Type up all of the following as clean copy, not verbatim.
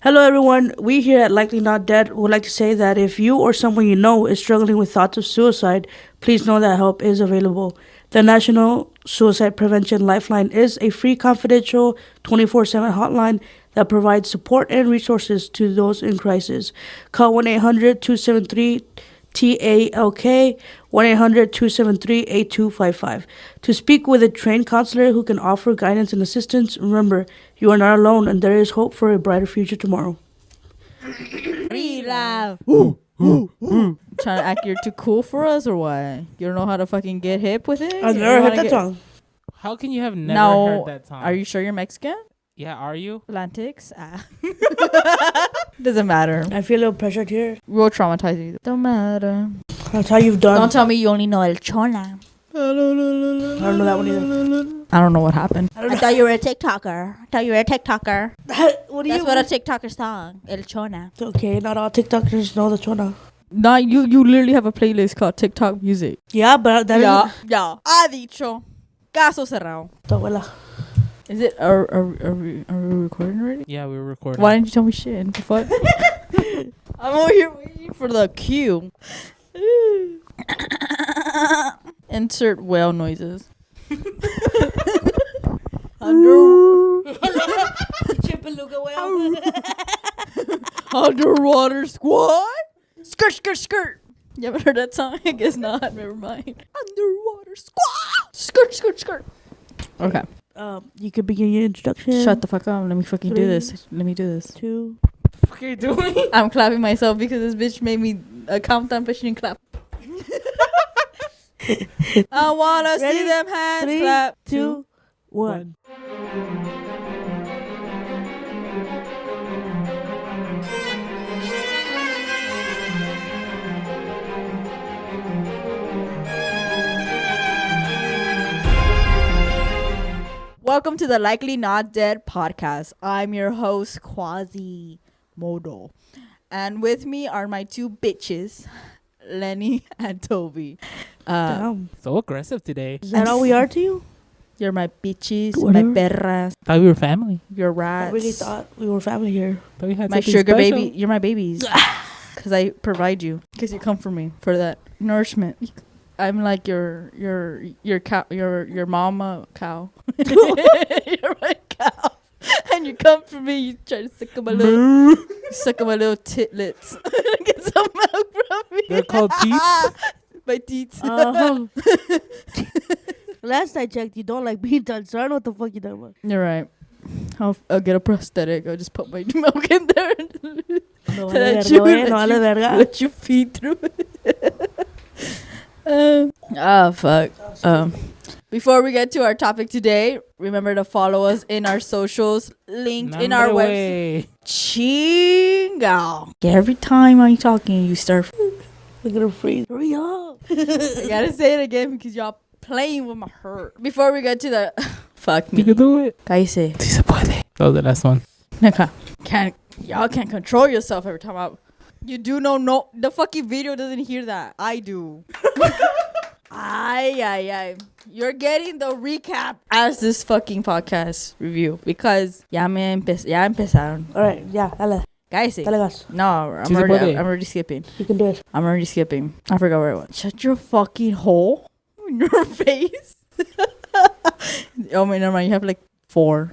Hello, everyone. We here at Likely Not Dead would like to say that if you or someone you know is struggling with thoughts of suicide, please know that help is available. The National Suicide Prevention Lifeline is a free, confidential, 24/7 hotline that provides support and resources to those in crisis. Call 1-800-273-TALK, 1-800-273-8255 to speak with a trained counselor who can offer guidance and assistance. Remember, you are not alone, and there is hope for a brighter future tomorrow. Free love. Trying to act you're too cool for us or what? You don't know how to fucking get hip with it? I've never heard that song. How can you have never heard that song? Are you sure you're Mexican? Yeah, are you? Atlantics? Doesn't matter. I feel a little pressured here. We'll traumatize you. Don't matter. That's how you've done. Don't tell me you only know El Chona. I don't know that one either. I don't know what happened. I thought you were a TikToker. That's What are you? what a TikToker song. El Chona. Okay, not all TikTokers know the chona. Nah, you literally have a playlist called TikTok music. Yeah, but that Ya. Ha dicho. Caso cerrado. is tu abuela. Is it? Are we recording already? Yeah, we were recording. Why didn't you tell me shit? The fuck? I'm over here waiting for the cue. Insert whale noises. Underwater squad. Skirt, skirt, skirt. You ever heard that song? I guess not. Never mind. Underwater squad. Skirt, skirt, skirt. Okay. You could begin your introduction. Shut the fuck up. Let me fucking do 3, this. Let me do this. 2. What the fuck are you doing? I'm clapping myself because this bitch made me a countdown, but she didn't clap. I wanna Ready? see them hands 3, clap. 2, 1. Welcome to the Likely Not Dead podcast. I'm your host, Quasimodo. And with me are my two bitches, Lenny and Toby. Damn. So aggressive today. Is that all we are to you? You're my bitches, Whatever. my perras, Thought we were family. your I rats. really thought we were family here. Thought we had My something sugar special. baby. You're my babies. Because I provide you. Because you come for me for that nourishment. I'm like your cow, your mama cow. You're my cow. And you come for me, you try to suck on my little titlets. Get some milk from me. They're called teats. My teats. Last I checked, you don't like being done, so I don't know what the fuck you're talking about. You're right. I'll get a prosthetic. I'll just put my milk in there. No Let vale you- verga, no vale verga. Let you feed through it. Fuck. Before we get to our topic today, remember to follow us in our socials, linked in our website. Chinga. Every time I'm talking, you start. We're gonna freeze. Hurry up. I gotta say it again because y'all playing with my hurt. Before we get to the. Fuck me. You can do it. Cállese. Sí se puede. That was the last one. Y'all can't control yourself every time you do no the fucking video doesn't hear that. I do. Ay. You're getting the recap as this fucking podcast review because ya empezaron. Alright, yeah, dale. Guys, Dale gas. no, I'm Sí se puede. already skipping. You can do it. I'm already skipping. I forgot where it was. Shut your fucking hole in your face. Oh my, never mind. You have like 5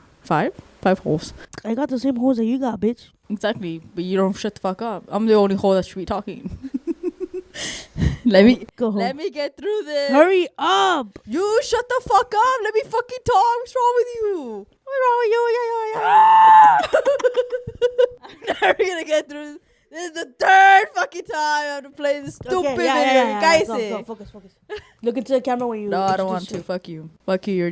holes. I got the same holes that you got, bitch. Exactly, but you don't shut the fuck up. I'm the only hole that should be talking. Let me get through this. Hurry up. You shut the fuck up. Let me fucking talk. What's wrong with you? What's wrong with you? I'm never gonna get through this. This is the third fucking time I have to play this stupid video. Guys, Go, focus. Look into the camera when you. no, I don't want to. Fuck you. Fuck you.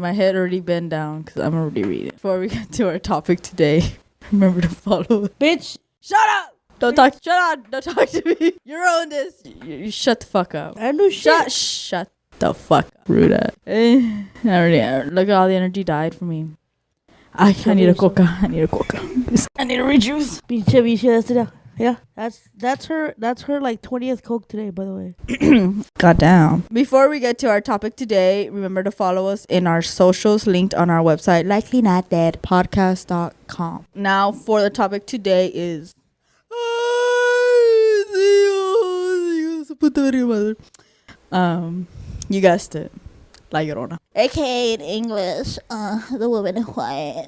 My head already bent down because I'm already reading. Before we get to our topic today, remember to follow. Bitch. Shut up. Don't talk. Shut up. Don't talk to me. You're on this. You shut the fuck up. I know shit. Shut the fuck up. Rude ass. Look at all the energy died for me. I need a coca. I need a rejuice. Pinche vicio de este. Yeah, that's her like 20th Coke today, by the way. Goddamn. Before we get to our topic today, remember to follow us in our socials linked on our website, likelynotdeadpodcast.com. Now, for the topic today is... you guessed it. LLorona. AKA in English, the woman in white,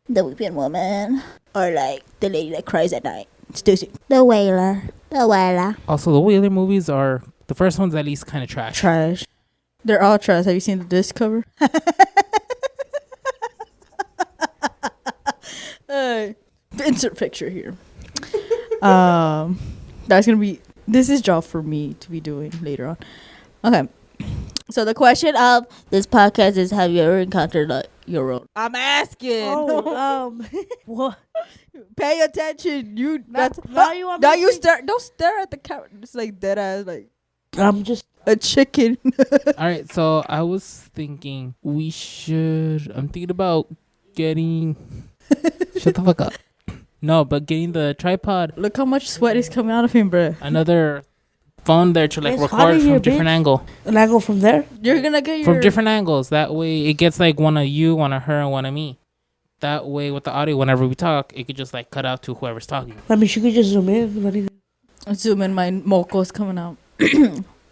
the weeping woman, or like the lady that cries at night. Stussy. The whaler. The whaler. Also, the Whaler movies are the first ones at least kind of trash. Trash. They're all trash. Have you seen the disc cover? Insert picture here. That's gonna be. This is job for me to be doing later on. Okay. So the question of this podcast is: have you ever encountered your own? I'm asking. Oh, what? Pay attention. You. That's Now you want me now to you say- stare. Don't stare at the camera. It's like dead ass, like I'm just. a chicken. All right, so I was thinking we should. I'm thinking about getting. Shut the fuck up. No, but getting the tripod, Look how much sweat is coming out of him, bruh. another phone there to like It's hot record in from here, different bitch. angle. And I go from there. You're gonna get your From different angles. That way, it gets like one of you, one of her, and one of me. That way, with the audio, whenever we talk, it could just like cut out to whoever's talking. I mean, she could just zoom in. What do you think? zoom in. My moco's coming out.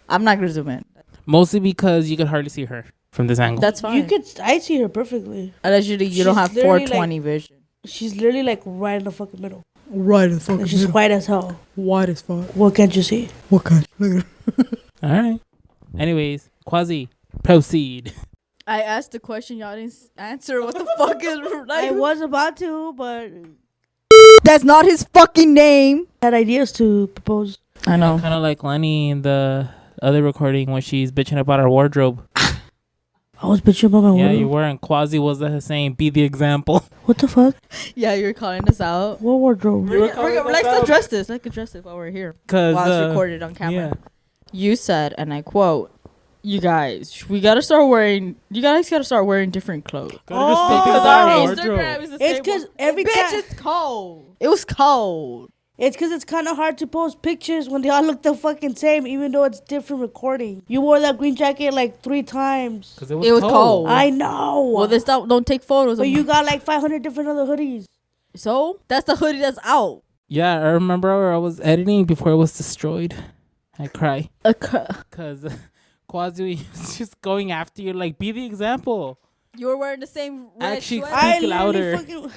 I'm not gonna zoom in. Mostly because you could hardly see her from this angle. That's fine. You could. I see her perfectly. Allegedly, you don't She's have literally 420 vision. She's literally like right in the fucking middle. Right in the And she's white as hell. White as fuck. What can't you see? What kind? Look at her. All right. Anyways, Quasi, proceed. I asked the question, y'all didn't answer. What the fuck is I was about to, but That's not his fucking name. had ideas to propose. I know. Kind of like Lenny in the other recording when she's bitching about her wardrobe. I was bitching about my Yeah, wardrobe. you were, and Quasi was saying, be the example. What the fuck? Yeah, you're calling us out. What wardrobe? Let's address this. Let's address this while we're here. Cause, While it's recorded on camera. Yeah. You said, and I quote, "You guys, we gotta start wearing. You guys gotta start wearing different clothes. Oh, Because our our wardrobe. Instagram is the It's same. because every Bitch, time. it's cold. It was cold. It's because it's kind of hard to post pictures when they all look the fucking same, even though it's different recording. You wore that green jacket like 3 times. Cause it It was cold. I know. Well, then don't take photos. But of you got like 500 different other hoodies. So that's the hoodie that's out. Yeah, I remember I was editing before it was destroyed. I cry. Cause Quasi was just going after you, like, be the example. You were wearing the same red Actually, sweater. Speak I louder. fucking.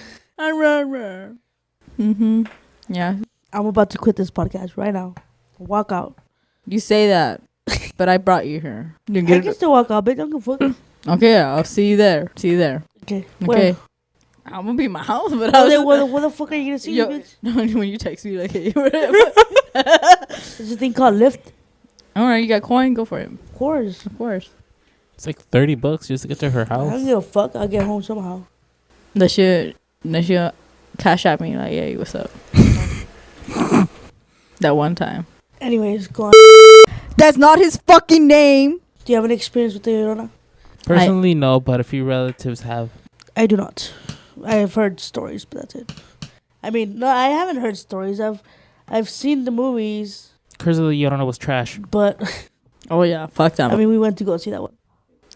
Mm-hmm. Yeah, I'm about to quit this podcast right now. Walk out. you say that, but I brought you here. You I get can still walk out, bitch. I'm gonna fuck. Okay, I'll see you there. See you there. Okay. Okay. I'm gonna be in my house, but Well, I then, was what the fuck are you gonna see, Yo, bitch? when you text me like, hey, whatever. There's a thing called Lyft. All right, you got coin, go for it. Of course. Of course. It's like $30 just to get to her I don't house. give a fuck. I'll get home somehow. That shit cash at me like, hey, what's up? That one time. Anyways, go on. That's not his fucking name. Do you have any experience with the LLorona? Personally, no, but a few relatives have. I do not. I have heard stories, but that's it. I mean, no, I haven't heard stories. I've seen the movies, Curse of the Llorona was trash. but Oh yeah, fuck them. I mean, we went to go see that one.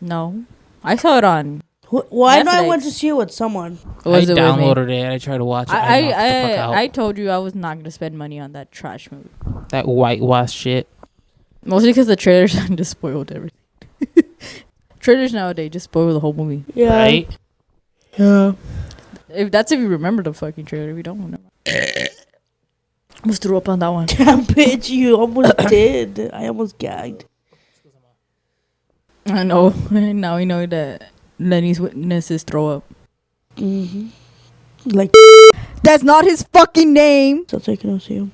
no, I saw it on. Well, I know I went Netflix. to see it with someone. Was it with me? downloaded it and I tried to watch it. I knocked the fuck out. I told you I was not gonna spend money on that trash movie. That whitewash shit. Mostly because the trailers just spoiled everything. Trailers nowadays just spoil the whole movie. Yeah. Right? Yeah. If you remember the fucking trailer. If you don't remember. Almost threw up on that one. Damn, bitch, you almost did. I almost gagged. I know. Now we know that Lenny's witnesses throw up. Mm-hmm. Like, That's not his fucking name. that's why I can see him.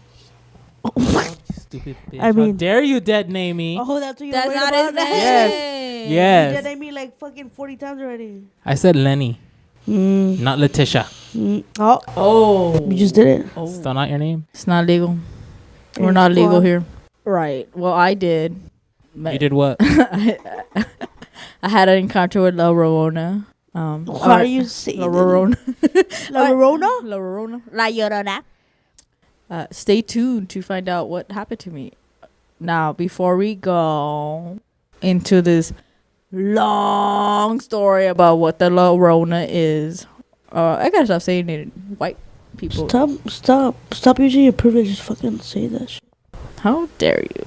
Stupid bitch. I mean- How dare you dead name me? Oh, that's what you're That's worried not about? his name. Yes. You Yes. did I mean like fucking 40 times already. I said Lenny, Mm. not Letitia. Oh, Oh. you just did it. Oh. Still not your name? It's not legal. We're Hey, not legal squad. here. Right. Well, I did. You did what? I had an encounter with LLorona. Why are you saying LLorona? LLorona? LLorona. La Llorona. Stay tuned to find out what happened to me. Now, before we go into this long story about what the LLorona is, I gotta stop saying it. White people. Stop using your privilege. Just fucking say that shit. How dare you?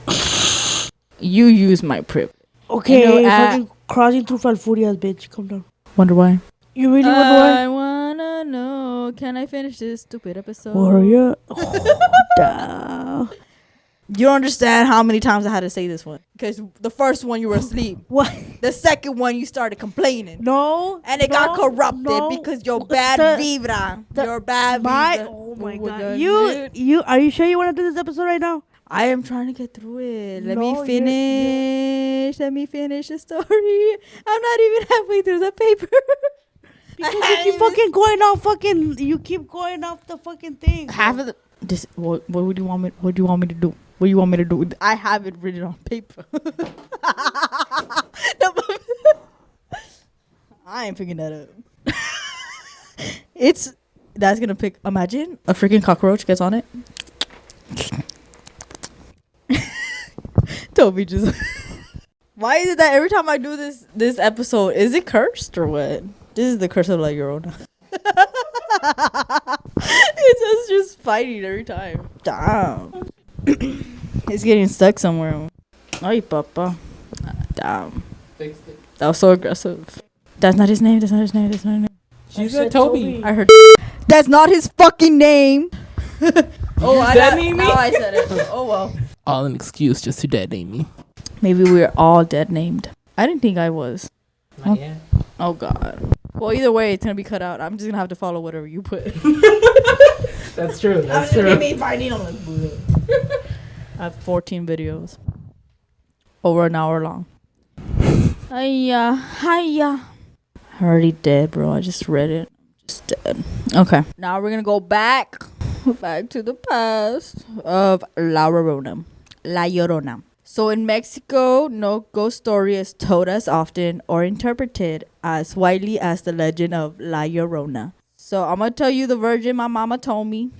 You use my privilege. Okay, You know, fucking crossing through Falfurias, bitch. Come down. Wonder why? You really wonder why? I wanna know. Can I finish this stupid episode? Warrior. Oh, damn. You don't understand how many times I had to say this one. Because the first one you were asleep. What? The second one you started complaining. No. And it got corrupted because your bad vibra. Your bad vibra. Oh my god. You are you sure you want to do this episode right now? I am trying to get through it. Let me No, finish. Let me finish the story. I'm not even halfway through the paper. Because you keep fucking going off you keep going off the fucking thing. Half of the this what would you want me to do? What do you want me to do? I have it written on paper. I ain't picking that up. That's gonna pick. Imagine a freaking cockroach gets on it. Toby just. Why is it that every time I do this episode, is it cursed or what? This is the curse of LLorona. It's us just fighting every time. Damn. It's getting stuck somewhere. Ay, papa. Damn. Fixed it. That was so aggressive. That's not his name. She said Toby. I heard. That's not his fucking name. Oh, I dead name me? Now I said it. Oh well. All an excuse just to dead name me. Maybe we're all dead named. I didn't think I was. Not yet. Oh god. Well, either way, it's gonna be cut out. I'm just gonna have to follow whatever you put. That's true. That's I'm true. me finding on I have 14 videos. Over an hour long. Hiya. Already dead, bro. I just read it. Just dead. Okay. Now we're gonna go back to the past of LLorona. So in Mexico, no ghost story is told as often or interpreted as widely as the legend of La Llorona. So I'm going to tell you the version my mama told me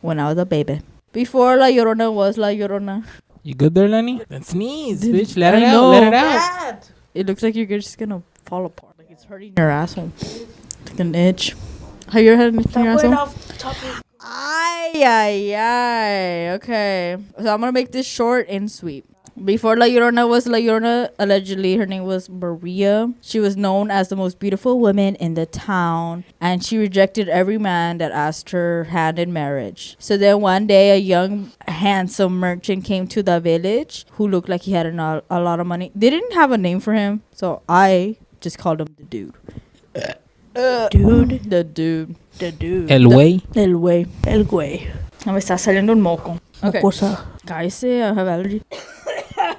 when I was a baby. Before La Llorona was La Llorona. You good there, Lenny? Then sneeze, Dude, bitch. Let I it out. know. Let it out. It looks like you're just going to fall apart. Like it's hurting your asshole. It's like an itch. Have you ever had an itch in your asshole? Ay. Okay. So I'm going to make this short and sweet. Before La Llorona was La Llorona, allegedly her name was Maria. She was known as the most beautiful woman in the town, and she rejected every man that asked her hand in marriage. So then one day, a young, handsome merchant came to the village who looked like he had a lot of money. They didn't have a name for him, so I just called him the dude. The dude. El güey. El güey. El güey. Me está saliendo un moco. Okay. Cosa. Cállese, I have allergy.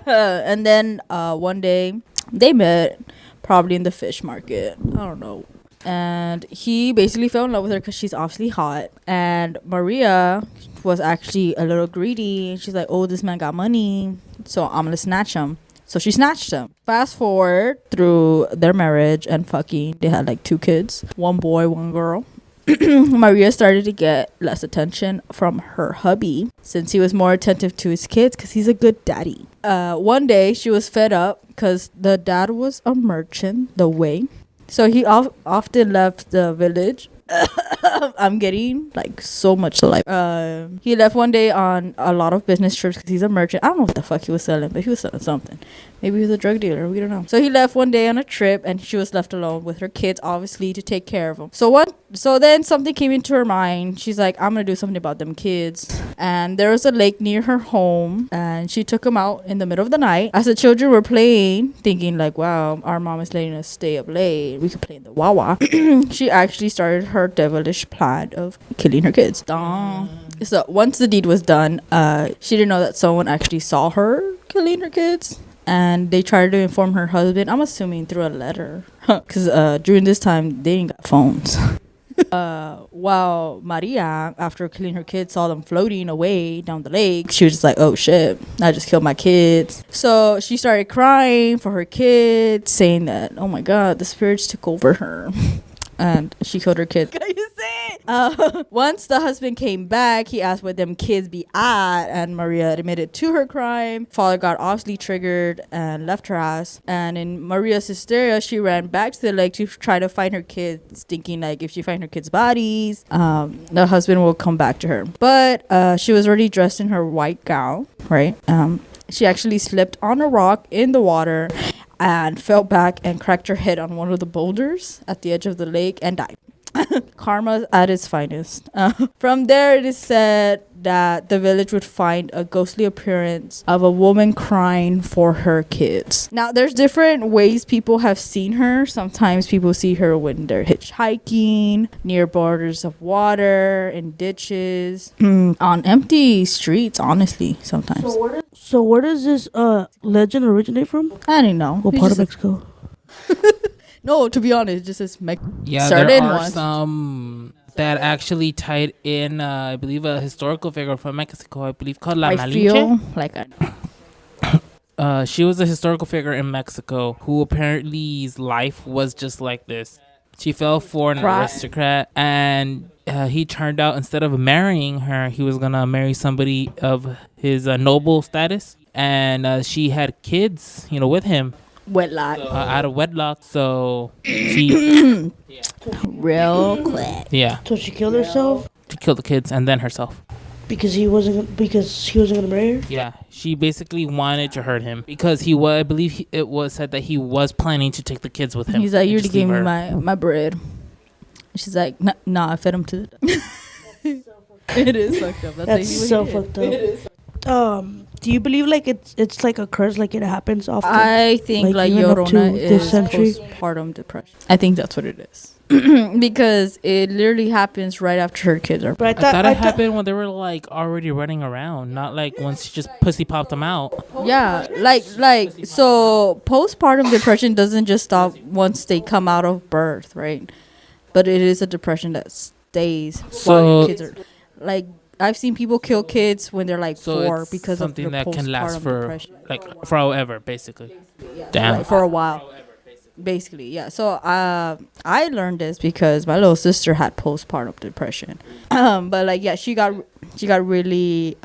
And then one day they met probably in the fish market. I don't know. And he basically fell in love with her because she's obviously hot. And Maria was actually a little greedy. And she's like, oh, this man got money, so I'm going to snatch him. So she snatched him. Fast forward through their marriage and fucking. They had like 2 kids. 1 boy, 1 girl. Maria started to get less attention from her hubby since he was more attentive to his kids because he's a good daddy. One day she was fed up because the dad was a merchant the way, so he often left the village. I'm getting like so much life. He left one day on a lot of business trips because he's a merchant. I don't know what the fuck he was selling, but he was selling something. Maybe he was a drug dealer. We don't know. So he left one day on a trip, and she was left alone with her kids, obviously, to take care of them. So then something came into her mind. She's like, I'm gonna do something about them kids. And there was a lake near her home, and she took them out in the middle of the night as the children were playing, thinking like, wow, our mom is letting us stay up late. We could play in the Wawa. She actually started her devilish plan of killing her kids. So once the deed was done, she didn't know that someone actually saw her killing her kids, and they tried to inform her husband. I'm assuming through a letter, because during this time they didn't got phones. While Maria, after killing her kids, saw them floating away down the lake, she was just like, oh shit, I just killed my kids. So she started crying for her kids, saying that, oh my god, the spirits took over her. And she killed her kids. Can you say it? Once the husband came back, he asked where them kids be at, and Maria admitted to her crime. Father got obviously triggered and left her ass. And in Maria's hysteria, she ran back to the lake to try to find her kids, thinking like if she find her kids' bodies, the husband will come back to her. But she was already dressed in her white gown, right? She actually slipped on a rock in the water and fell back and cracked her head on one of the boulders at the edge of the lake and died. Karma at its finest. From there, it is said that the village would find a ghostly appearance of a woman crying for her kids. Now, there's different ways people have seen her. Sometimes people see her when they're hitchhiking, near borders of water, in ditches, on empty streets, honestly, sometimes. So where does this legend originate from? I don't know. What It's part of just Mexico? no, to be honest, just as Yeah, certain there are ones. some that actually tied in, I believe, a historical figure from Mexico, I believe, called La I Malinche. feel like She was a historical figure in Mexico who apparently's life was just like this. She fell for an aristocrat, and he turned out, instead of marrying her, he was gonna marry somebody of his noble status, and she had kids, with him. wedlock. Out of wedlock, so she Real quick. yeah, So she killed herself she killed the kids and then herself. because he wasn't gonna marry her. Yeah, she basically wanted to hurt him because he was, I believe it was said that he was planning to take the kids with him. He's like, and you already just leave gave me her. my bread. She's like, nah, I fed him to the It is fucked up. That's so fucked up. Do you believe like it's like a curse, like it happens often? I think Like, like even up to LLorona this is century? postpartum depression. I think that's what it is. Because it literally happens right after her kids are born. But I thought it happened when they were like already running around, not like once she just pussy popped them out. Yeah, like so postpartum depression doesn't just stop once they come out of birth, right? But it is a depression that stays while So- your kids are like I've seen people kill kids when they're like So 4 it's because of something the that can last postpartum for depression. like forever, basically. Damn. Like, for a while. Basically, yeah. So I learned this because my little sister had postpartum depression. But like yeah, she got really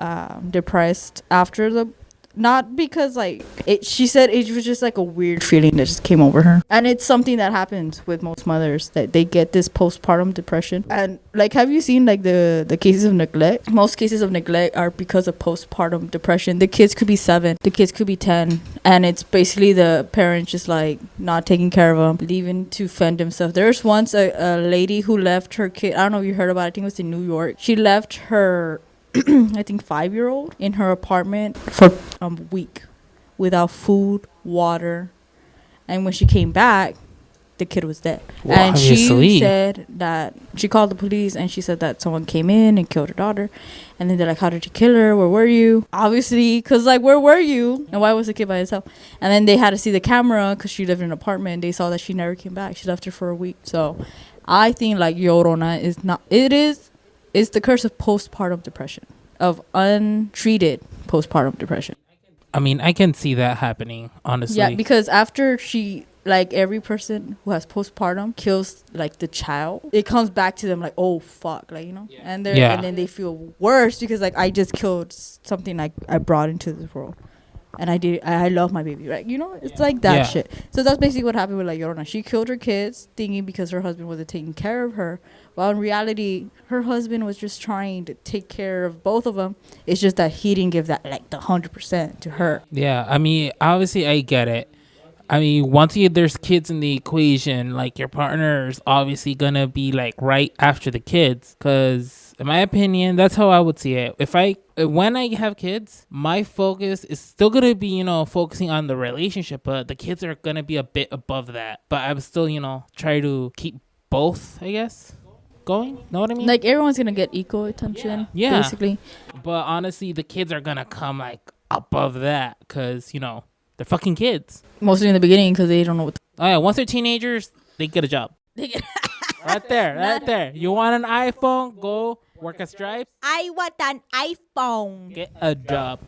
depressed after the, not because like it, she said it was just like a weird feeling that just came over her, and it's something that happens with most mothers, that they get this postpartum depression. And like, have you seen like the cases of neglect? Most cases of neglect are because of postpartum depression. The kids could be 7, the kids could be 10, and it's basically the parents just like not taking care of them, leaving to fend themselves. There's once a lady who left her kid, I don't know if you heard about it, I think it was in New York. She left her I think 5-year-old in her apartment for a week without food, water, and when she came back, the kid was dead. Well, and obviously. she said that she called the police, and she said that someone came in and killed her daughter. And then they're like, how did you kill her? Where were you? Obviously, because like, where were you? And why was the kid by herself? And then they had to see the camera because she lived in an apartment, and they saw that she never came back. She left her for a week. So I think like LLorona is not, it's the curse of postpartum depression, of untreated postpartum depression. I mean, I can see that happening, honestly. Yeah, because after she, like every person who has postpartum kills like the child, it comes back to them like, oh fuck, like, and they're Yeah. and then they feel worse because like I just killed something like I brought into this world. And I love my baby, right? It's like that Yeah. shit. So that's basically what happened with like LLorona. She killed her kids thinking because her husband wasn't taking care of her. While in reality, her husband was just trying to take care of both of them. It's just that he didn't give that like the 100% to her. Yeah, I mean, obviously, I get it. I mean, once there's kids in the equation, like your partner's obviously gonna be like right after the kids, because in my opinion, that's how I would see it. When I have kids, my focus is still gonna be, focusing on the relationship, but the kids are gonna be a bit above that. But I'm still, try to keep both, I guess, going. Know what I mean? Like everyone's gonna get equal attention. Yeah. Basically. But honestly, the kids are gonna come like above that, because they're fucking kids. Mostly in the beginning because they don't know what. Oh yeah, once they're teenagers, they get a job. Right there. You want an iPhone? Go work at Stripes. I want an iPhone. Get a job.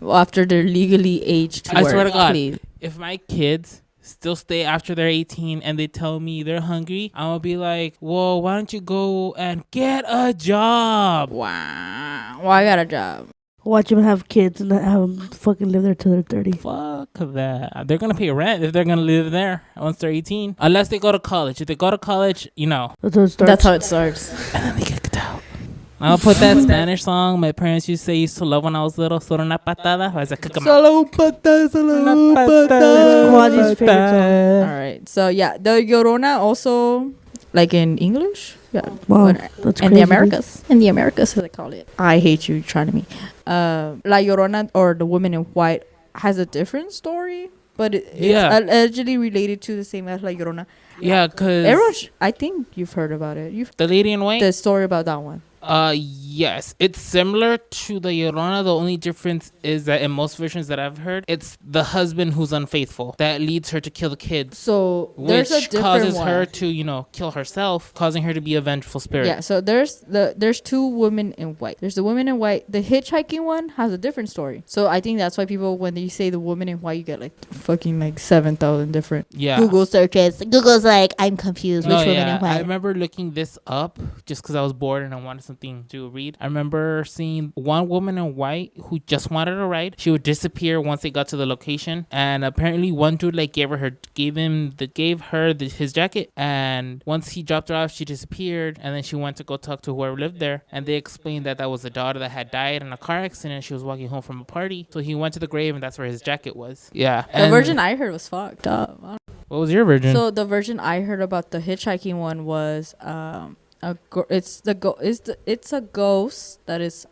After they're legally aged to I work, swear to God, please. if my kids still stay after they're 18 and they tell me they're hungry, I'm gonna be like, well, why don't you go and get a job? Wow. Well, I got a job. Watch them have kids and have them fucking live there till they're 30. Fuck that. They're gonna pay rent if they're gonna live there once they're 18. Unless they go to college. If they go to college, That's how it starts. That's how it starts. and then they get kicked out. I'll put that Spanish song my parents used to love when I was little. Solo una patada. I was like, Solo patada, solo It's Quasi's favorite song. All right. So, yeah. The Llorona also, like in English. Yeah. Wow, But- that's in crazy. the Americas. In the Americas, as they call it. I hate you trying to me. La Llorona, or the woman in white, has a different story. But it's allegedly related to the same as La Llorona. yeah, because Everyone, I think you've heard about it. the lady in white. The story about that one. Yes, it's similar to the Llorona. The only difference is that in most versions that I've heard, it's the husband who's unfaithful that leads her to kill the kids, So there's a which different causes one. her to, kill herself, causing her to be a vengeful spirit. Yeah, so there's two women in white. There's the woman in white. The hitchhiking one has a different story. So I think that's why people, when they say the woman in white, you get like fucking like 7,000 different Yeah. Google searches. Google's like, I'm confused. Which No, woman yeah. in white? I remember looking this up just because I was bored and I wanted something to read. I remember seeing one woman in white who just wanted a ride. She would disappear once they got to the location, and apparently one dude gave her his jacket, and once he dropped her off, she disappeared, and then she went to go talk to whoever lived there, and they explained that was a daughter that had died in a car accident. She was walking home from a party, so he went to the grave, and that's where his jacket was. Yeah. The version I heard was fucked up. What was your version? So the version I heard about the hitchhiking one was it's a ghost that is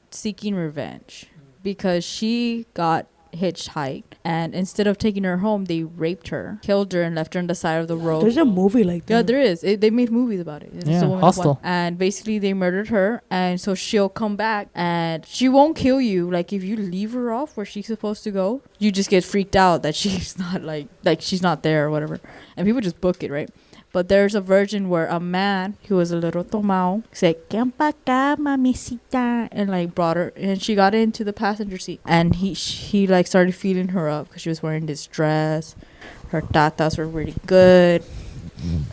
seeking revenge because she got hitchhiked, and instead of taking her home, they raped her, killed her, and left her on the side of the road. There's a movie like that. Yeah, there is. They made movies about it. It's Yeah, the woman Hostel. one. And basically, they murdered her, and so she'll come back, and she won't kill you. Like if you leave her off where she's supposed to go, you just get freaked out that she's not like she's not there or whatever, and people just book it, right? But there's a version where a man who was a little tomao said, "Ven pa acá, mamisita," and brought her, and she got into the passenger seat, and he started feeding her up because she was wearing this dress. Her tatas were really good.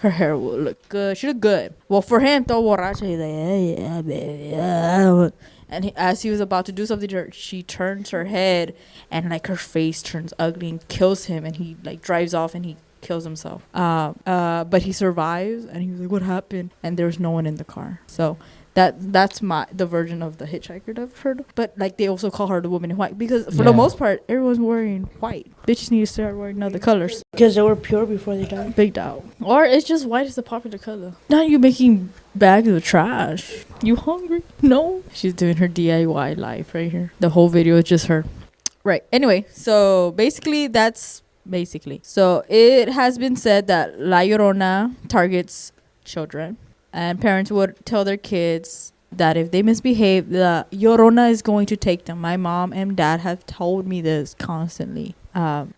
Her hair would look good. She looked good. Well, for him, todo borracho, he's like, yeah, baby, yeah. And as he was about to do something to her, she turns her head, and her face turns ugly and kills him, and he drives off and he kills himself. But he survives, and he was like, "What happened?" And there was no one in the car. So that's the version of the hitchhiker that I've heard. But they also call her the woman in white because for the most part, everyone's wearing white. Bitches need to start wearing other colors. Because they were pure before they died. Big doubt. Or it's just white is the popular color. Not you making bags of trash. You hungry? No. She's doing her DIY life right here. The whole video is just her. Right. Anyway, so basically so it has been said that La Llorona targets children, and parents would tell their kids that if they misbehave, the Llorona is going to take them. My mom and dad have told me this constantly.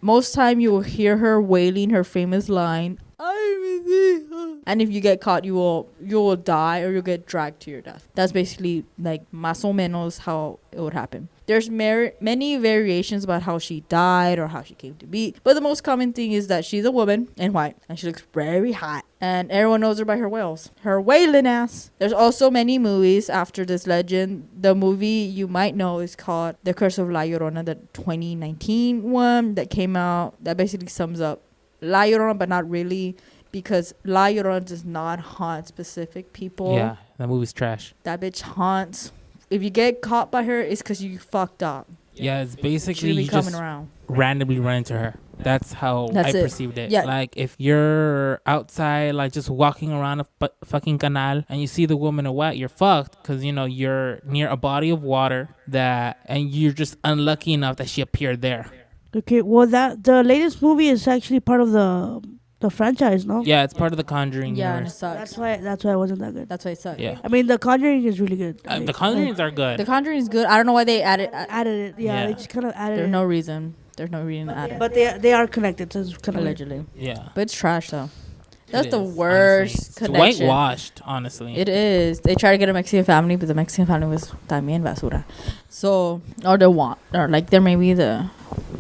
Most time you will hear her wailing her famous line, "I'm his hija." And if you get caught, you will die or you'll get dragged to your death. That's basically más o menos how it would happen. There's many variations about how she died or how she came to be, but the most common thing is that she's a woman in white and she looks very hot, and everyone knows her by her wails, her wailing ass. There's also many movies after this legend. The movie you might know is called The Curse of La Llorona, the 2019 one that came out, that basically sums up La Llorona, but not really, because La Llorona does not haunt specific people. Yeah, that movie's trash. That bitch haunts. If you get caught by her, it's because you fucked up. Yeah, it's basically She'll be you coming just around. randomly run into her. That's how That's I it. perceived it. Yeah. If you're outside, just walking around a fucking canal, and you see the woman in white, you're fucked because, you're near a body of water and you're just unlucky enough that she appeared there. Okay, well, the latest movie is actually part of the franchise, no? Yeah, it's part of the Conjuring Yeah, and it universe. sucks. That's why it wasn't that good. That's why it sucks. Yeah. I mean, The Conjuring is really good. The Conjurings are good. The Conjuring is good. I don't know why they added. Added it, yeah. Yeah. They just kind of added There's it. no reason. There's no reason to add it. But they are connected, so it's kind of Allegedly. Yeah. But it's trash though. That's It the is, worst honestly. It's connection. whitewashed, honestly. It is. They try to get a Mexican family, but the Mexican family was también basura. So, or they want, or like there may be the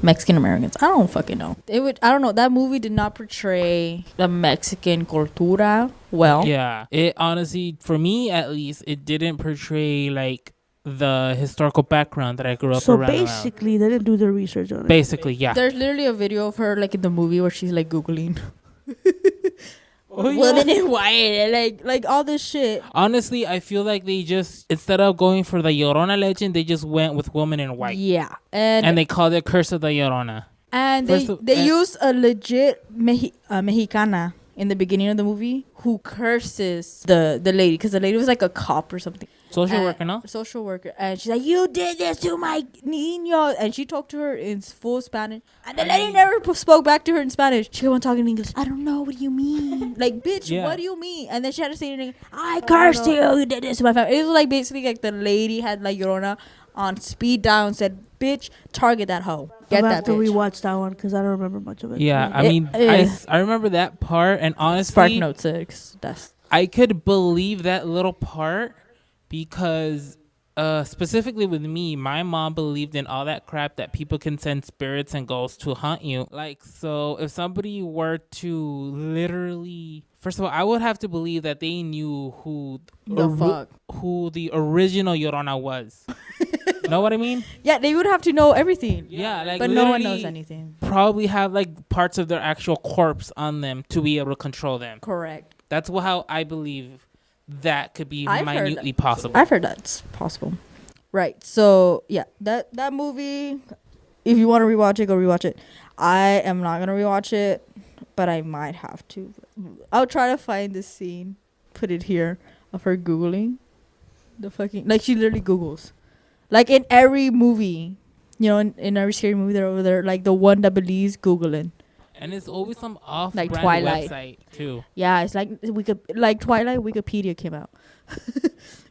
Mexican Americans. I don't fucking know. It would. I don't know. That movie did not portray the Mexican cultura well. Yeah, it honestly, for me at least, it didn't portray like the historical background that I grew up So around. basically, they didn't do their research on it. Basically, yeah. There's literally a video of her like in the movie where she's like googling Oh, yeah. women in white and like all this shit. Honestly, I feel like they just, instead of going for the Llorona legend, they just went with woman in white. Yeah, And they called it Curse of the Llorona. And First they of- they used a legit Mexicana in the beginning of the movie who curses the lady because the lady was like a cop or something. Social And- worker, no? Social worker. And she's like, you did this to my niño. And she talked to her in full Spanish. And the lady never spoke back to her in Spanish. She kept on talking in English. I don't know. What do you mean? Like, bitch, Yeah. what do you mean? And then she had to say in English, I cursed you. You did this to my family. It was like basically like the lady had like Llorona on speed dial and said, bitch, target that hoe. Get I'm gonna that have to bitch. rewatch that one because I don't remember much of it. Yeah, I It- mean, eh. I remember that part, and honestly, Spark Note 6. That's I could believe that little part because specifically with me, my mom believed in all that crap that people can send spirits and ghosts to hunt you. Like, so if somebody were to literally, first of all, I would have to believe that they knew who who the original Llorona was. Know what I mean? yeah, they would have to know everything. Yeah, like But no one literally knows anything. probably have like parts of their actual corpse on them to be able to control them. Correct. That's how I believe that could be I've heard minutely possible. I've heard that's possible. Right. So yeah, that movie. If you want to rewatch it, go rewatch it. I am not gonna rewatch it, but I might have to. I'll try to find the scene, put it here of her googling, the fucking like she literally googles, like in every movie, you know, in every scary movie they're over there like the one that believes googling. And it's always some off-brand Like Twilight. website too. Yeah, it's like like Twilight Wikipedia came out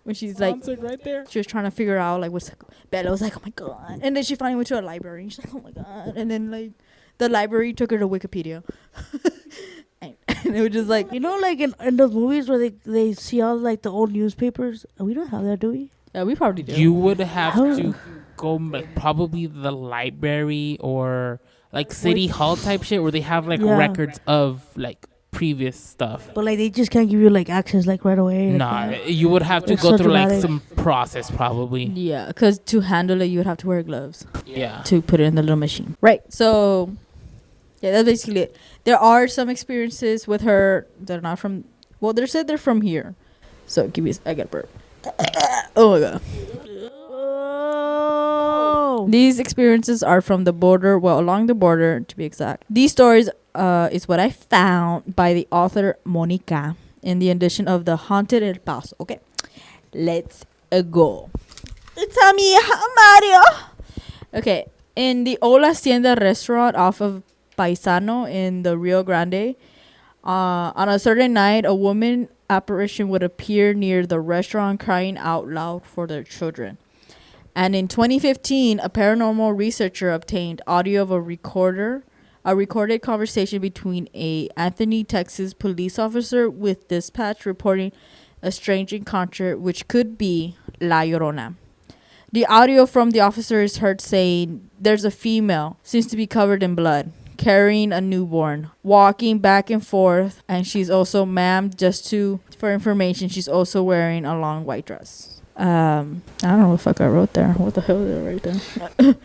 when she's like. Sponsored right there. She was trying to figure out like what's Bella was like, oh my god, and then she finally went to a library. And she's like, oh my god, and then like the library took her to Wikipedia, and it was just like, You know, like in those movies where they see all like the old newspapers. We don't have that, do we? yeah, we probably do. You would have Oh. to go like probably the library or like city hall type shit where they have like Yeah. records of like previous stuff. But like they just can't give you like access like right away. like, Nah, you would have to It's go so through like dramatic. some process probably. Yeah, because to handle it, you would have to wear gloves Yeah. to put it in the little machine. Right. So yeah, that's basically it. There are some experiences with her that are not from. Well, they said they're from here. So give me. I got a burp. Oh my god. Oh. These experiences are from the border, well, along the border to be exact. These stories is what I found by the author Monica in the edition of The Haunted El Paso. Okay, let's go. It's a me, Mario. Okay, in the Ola Hacienda restaurant off of Paisano in the Rio Grande, on a certain night, a woman apparition would appear near the restaurant crying out loud for their children. And in 2015, a paranormal researcher obtained audio of a recorded conversation between a Anthony, Texas police officer with dispatch reporting a strange encounter which could be La Llorona. The audio from the officer is heard saying, there's a female, seems to be covered in blood, carrying a newborn, walking back and forth, and she's also, ma'am, for information, she's also wearing a long white dress. I don't know what the fuck I wrote there. What the hell is it right there?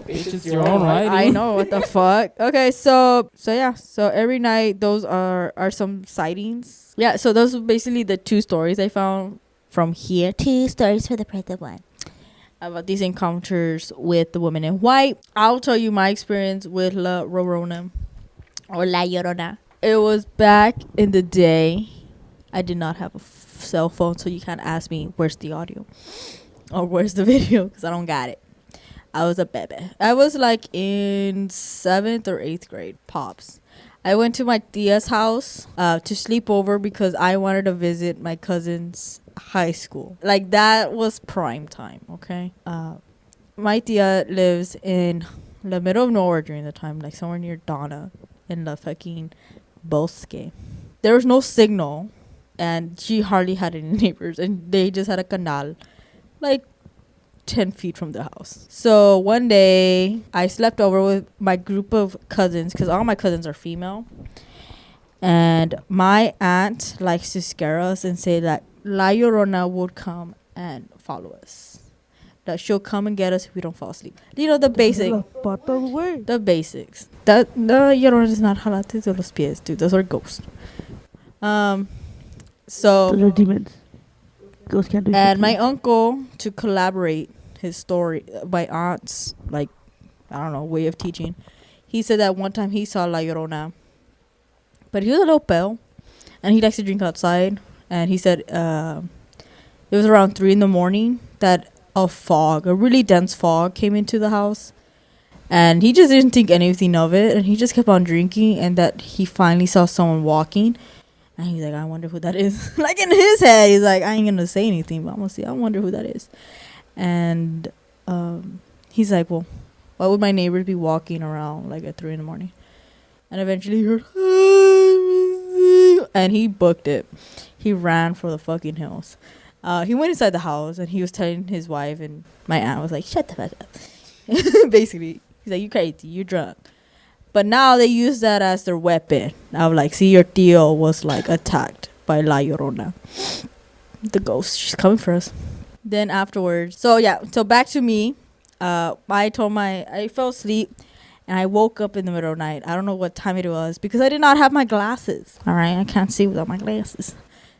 It's just your own writing. I know what the fuck. Okay, so yeah, so every night those are some sightings. Yeah, so those are basically the two stories I found from here. 2 stories for the present one about these encounters with the woman in white. I'll tell you my experience with La Llorona or La Llorona. It was back in the day. I did not have a cell phone, so you can't ask me where's the audio or where's the video because I don't got it. I was a baby. I was like in 7th or 8th grade, pops. I went to my tia's house to sleep over because I wanted to visit my cousin's high school. Like that was prime time, okay? My tia lives in the middle of nowhere during the time, like somewhere near Donna in the fucking Bosque. there was no signal, and she hardly had any neighbors, and they just had a canal, like 10 feet from the house. So one day I slept over with my group of cousins, because all my cousins are female, and my aunt likes to scare us and say that La Llorona would come and follow us, that she'll come and get us if we don't fall asleep. You know, the basic, the basics. That the Llorona is not jalates de los pies, dude. Those are ghosts. So Those are demons. Ghosts can't do and shit. my uncle, to collaborate his story, my aunt's, like, I don't know, way of teaching, he said that one time he saw La Llorona, but he was a little pale, and he likes to drink outside. And he said it was around 3 a.m. that a really dense fog came into the house, and he just didn't think anything of it, and he just kept on drinking, and that he finally saw someone walking. And he's like, I wonder who that is. Like, in his head, he's like, I ain't gonna say anything, but I'm gonna see. I wonder who that is. And he's like, well, why would my neighbors be walking around like at 3 a.m? And eventually he heard, and he booked it. He ran for the fucking hills. He went inside the house, and he was telling his wife, and my aunt was like, shut the fuck up. Basically, he's like, you crazy, you drunk. But now they use that as their weapon. I'm like, see, your tío was like attacked by La Llorona, the ghost. She's coming for us. Then afterwards, so back to me. I fell asleep, and I woke up in the middle of the night. I don't know what time it was, because I did not have my glasses. All right, I can't see without my glasses.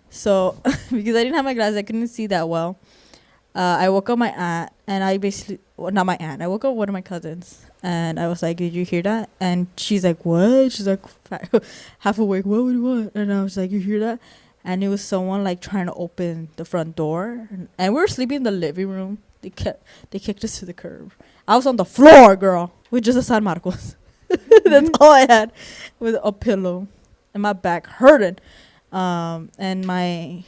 So because I didn't have my glasses, I couldn't see that well. I woke up my aunt, and I basically, well, not my aunt, I woke up one of my cousins, and I was like, did you hear that? And she's like, what? She's like, half awake, what would you want? And I was like, you hear that? And it was someone like trying to open the front door, and we were sleeping in the living room. They kicked us to the curb. I was on the floor, girl, with just a San Marcos. That's all I had, with a pillow, and my back hurting. And my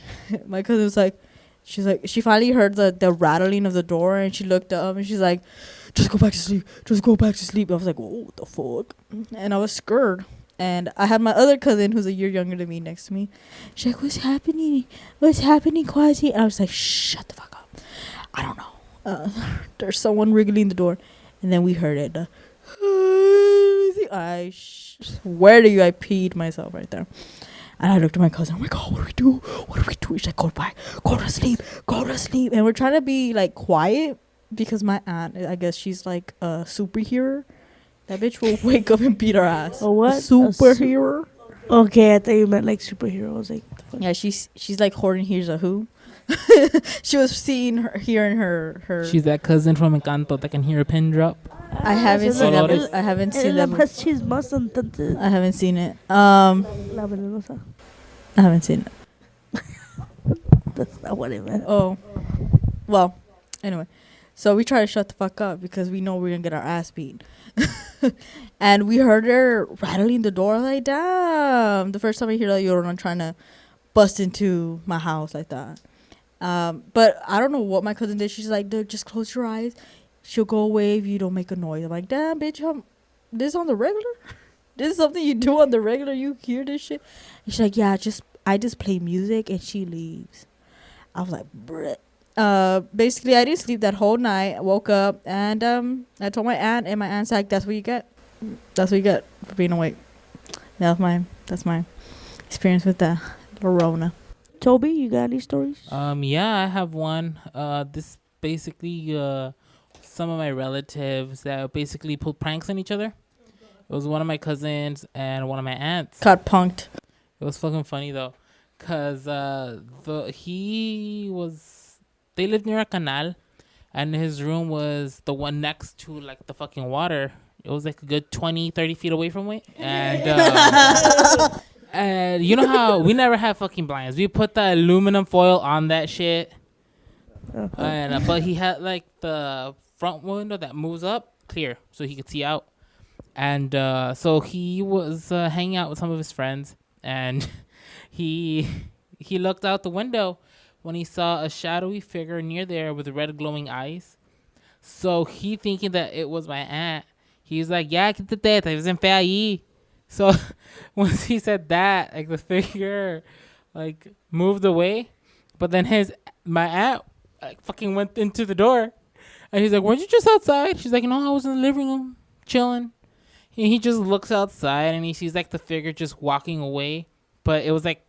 cousin was like, she's like, she finally heard the rattling of the door, and she looked up, and she's like, just go back to sleep. Just go back to sleep. I was like, what the fuck? And I was scared. And I had my other cousin, who's a year younger than me, next to me. She's like, what's happening? What's happening, Quasi? And I was like, shut the fuck up. I don't know. There's someone wriggling the door. And then we heard it. I swear to you, I peed myself right there. And I looked at my cousin. I'm like, oh, what do we do? What do we do? She's like, go back. Go to sleep. Go to sleep. And we're trying to be, like, quiet, because my aunt, I guess she's, like, a superhero. That bitch will wake up and beat our ass. A what? Superhero? Okay, I thought you meant, like, superheroes. Like, the fuck? Yeah, she's like Horton Hears a Who. She was hearing her. She's that cousin from Encanto that can hear a pin drop. I haven't seen that. I haven't seen that. I haven't seen it. La venenosa. I haven't seen it. That's not what it meant. Oh, well. Anyway, so we try to shut the fuck up, because we know we're gonna get our ass beat. And we heard her rattling the door. Like, damn! The first time I hear La Llorona trying to bust into my house like that. But I don't know what my cousin did. She's like, dude, just close your eyes. She'll go away if you don't make a noise. I'm like, damn, bitch, this on the regular? This is something you do on the regular? You hear this shit? And she's like, yeah, I just play music and she leaves. I was like, bruh. Basically, I didn't sleep that whole night. I woke up, and I told my aunt, and my aunt's like, that's what you get. That's what you get for being awake. That's my experience with the LLorona. Toby, you got any stories? Yeah, I have one. This basically some of my relatives that basically pulled pranks on each other. It was one of my cousins and one of my aunts. Got punked. It was fucking funny though, cause they lived near a canal, and his room was the one next to like the fucking water. It was like a good 20-30 feet away from it, and and you know how we never have fucking blinds. We put the aluminum foil on that shit, and but he had like the front window that moves up clear so he could see out, and so he was hanging out with some of his friends, and he looked out the window when he saw a shadowy figure near there with red glowing eyes. So he, thinking that it was my aunt, he's like, yeah, quítate, te ves en fea ahí. So once he said that, like the figure, like moved away, but then my aunt like fucking went into the door, and he's like, "Weren't you just outside?" She's like, "No, I was in the living room chilling." And he just looks outside and he sees like the figure just walking away, but it was like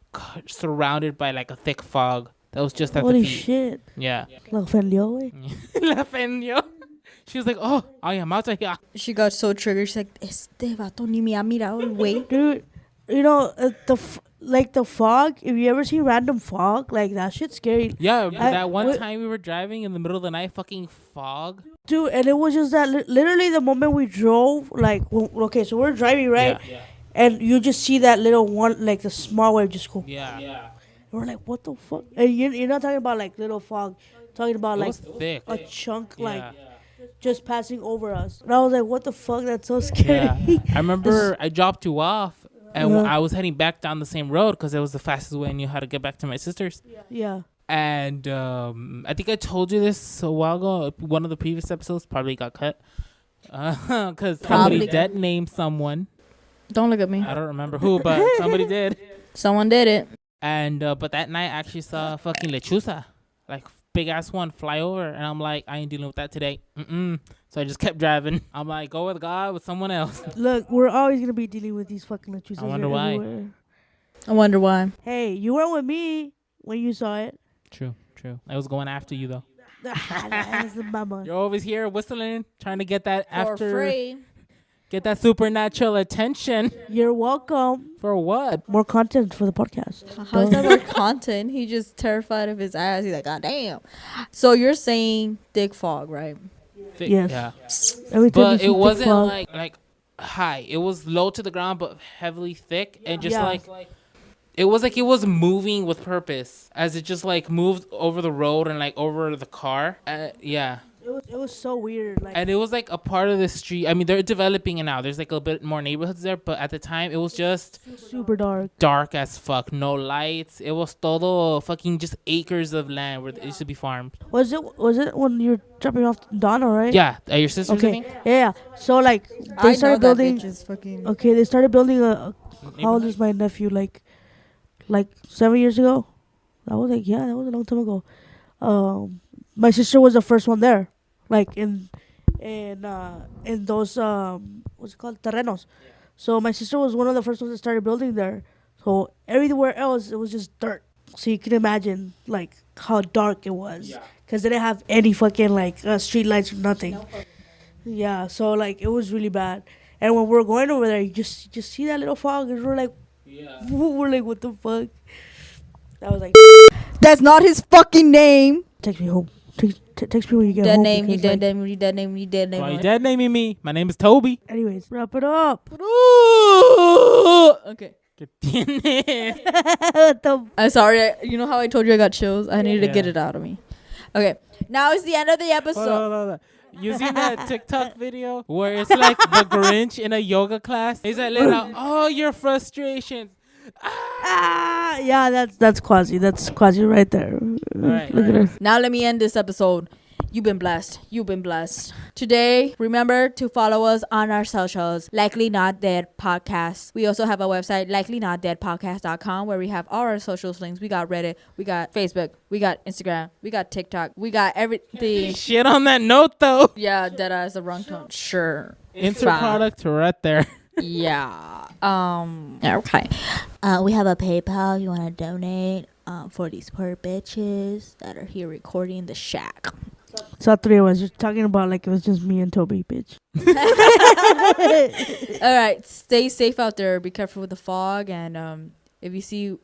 surrounded by like a thick fog that was just at Holy the feet. shit. Yeah. La ofendió, güey. La ofendió. She was like, "Oh, I am out of here." She got so triggered. She's like, este vato ni me ha mirado el güey. Dude, you know, the fog, if you ever see random fog, like, that shit's scary. Yeah, that one time we were driving in the middle of the night, fucking fog. Dude, and it was just that literally the moment we drove, like, okay, so we're driving, right? Yeah. And you just see that little one, like the small wave just go. Yeah. We're like, what the fuck? And you're not talking about like little fog, talking about It like was thick. a chunk, Yeah. like just passing over us. And I was like, what the fuck? That's so scary. Yeah. I remember I dropped you off and Yeah. I was heading back down the same road because it was the fastest way I knew how to get back to my sister's. Yeah. And I think I told you this a while ago. One of the previous episodes probably got cut because somebody dead named someone. Don't look at me. I don't remember who, but somebody did. Someone did it. And but that night I actually saw a fucking lechuza, like big ass one fly over, and I'm like, I ain't dealing with that today. So I just kept driving. I'm like, go with God, with someone else. Look, we're always gonna be dealing with these fucking lechuzas. I wonder why. Everywhere. I wonder why. Hey, you weren't with me when you saw it. True. I was going after you though. That's the mama. You're always here whistling, trying to get that For free. get that supernatural attention. You're welcome. For what? More content for the podcast. How's that about content? He's just terrified of his ass. He's like, God damn. So you're saying thick fog, right? Yes. Yeah. Every time But you see it wasn't fog, like high. It was low to the ground, but heavily thick, and just Yeah. like it was like it was moving with purpose, as it just like moved over the road and like over the car. Yeah. it was so weird. Like, And it was like a part of the street. I mean, they're developing it now. There's like a bit more neighborhoods there, but at the time it was just super dark. dark as fuck. No lights. It was todo fucking just acres of land where it used to be farmed. Was it when you were dropping off Donna, right? Yeah, at your sister's, I Okay. think. Yeah. So like they started building. fucking. Okay, they started building a. How old is my nephew? Like 7 years ago. That was that was a long time ago. My sister was the first one there, like in those what's it called, terrenos. So my sister was one of the first ones that started building there. So everywhere else it was just dirt. So you can imagine like how dark it was, because they didn't have any fucking like street lights or nothing. Yeah, so like it was really bad. And when we're going over there, you just see that little fog, and we're like, what the fuck? That was like, That's not his fucking name. text me home. Text me when you get Dead home. name, you because, dead like, name, you dead name, you dead name. Why you dead naming me? My name is Toby. Anyways, wrap it up. Okay. Que tienes? What the I'm sorry. You know how I told you I got chills? I needed to get Yeah. it out of me. Okay. Now it's the end of the episode. Hold on. You seen that TikTok video where it's like the Grinch in a yoga class? He's like, let out all your frustrations. yeah, that's Quasi. That's Quasi right there. right, Look at her. Now let me end this episode. You've been blessed. You've been blessed. Today, remember to follow us on our socials, Likely Not Dead Podcast. We also have a website, likelynotdeadpodcast.com, where we have all our socials links. We got Reddit, we got Facebook, we got Instagram, we got TikTok, we got everything. Shit on that note though. Yeah, that is the wrong tone. Sure. Insert Fine. product right there. Yeah. Okay. We have a PayPal if you want to donate for these poor bitches that are here recording the shack. So 3 of us. You're talking about like it was just me and Toby, bitch. All right. Stay safe out there. Be careful with the fog. And if you see